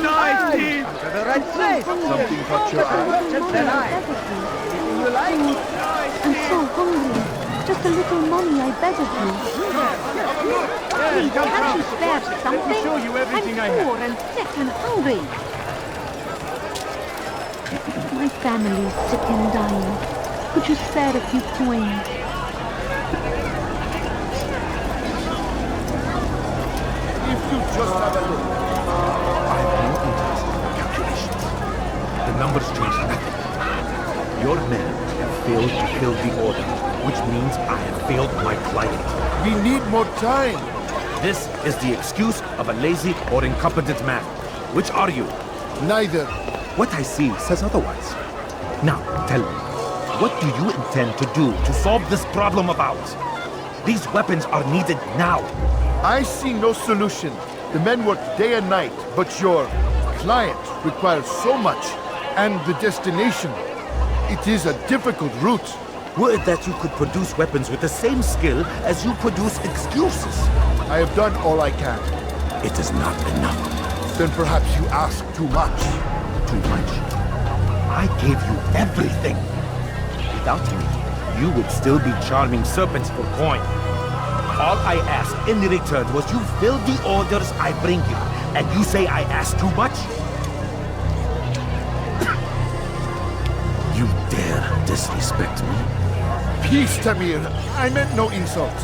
Die, thief! To the right place! Something caught your eye. Just an eye. Anything you like? I'm so hungry. Just a little money, I beg of you. Please, can't you spare something? show you everything I I'm have. poor and sick and hungry. My family is sick and dying. Could you spare a few coins? If you just have a look. The numbers change nothing. Your men have failed to fill the order, which means I have failed my client. We need more time. This is the excuse of a lazy or incompetent man. Which are you? Neither. What I see says otherwise. Now, tell me, what do you intend to do to solve this problem of ours? These weapons are needed now. I see no solution. The men work day and night, but your client requires so much, and the destination. It is a difficult route. Would that you could produce weapons with the same skill as you produce excuses. I have done all I can. It is not enough. Then perhaps you ask too much. Too much? I gave you everything. Without me, you would still be charming serpents for coin. All I ask in return was you fill the orders I bring you, and you say I ask too much? You dare disrespect me? Peace, Tamir. I meant no insult.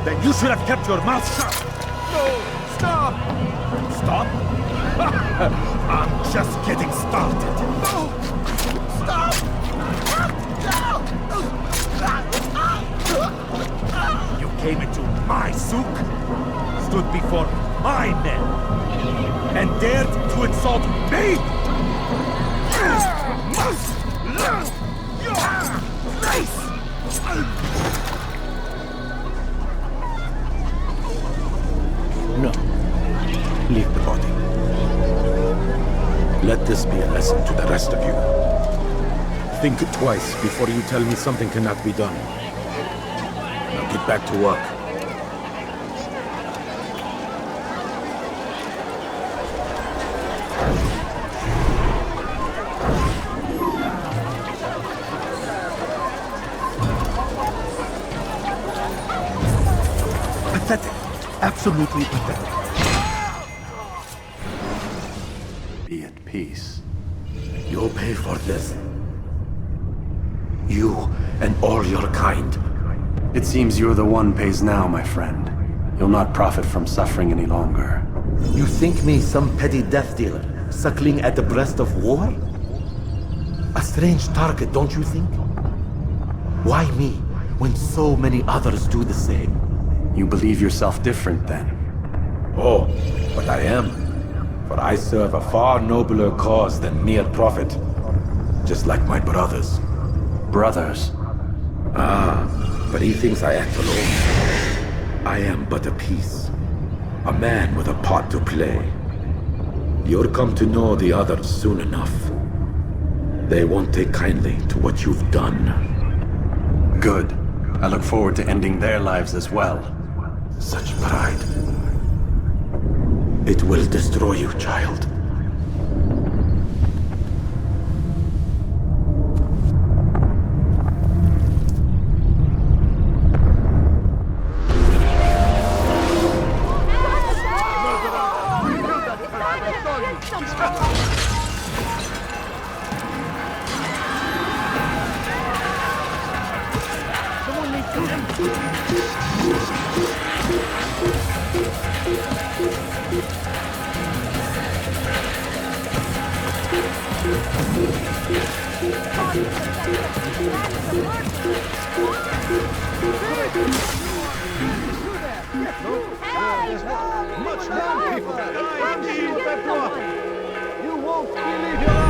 Then you should have kept your mouth shut. No! Stop! Stop? I'm just getting started. No! Stop! You came into my souk, stood before my men, and dared to insult me? No. Leave the body. Let this be a lesson to the rest of you. Think twice before you tell me something cannot be done. Now get back to work. Pathetic. Absolutely pathetic. Be at peace. You'll pay for this. You and all your kind. It seems you're the one pays now, my friend. You'll not profit from suffering any longer. You think me some petty death dealer, suckling at the breast of war? A strange target, don't you think? Why me, when so many others do the same? You believe yourself different, then? Oh, but I am. For I serve a far nobler cause than mere profit. Just like my brothers. Brothers? Ah, but he thinks I act alone. I am but a piece. A man with a part to play. You'll come to know the others soon enough. They won't take kindly to what you've done. Good. I look forward to ending their lives as well. Such pride. It will destroy you, child. Much more people. You won't believe your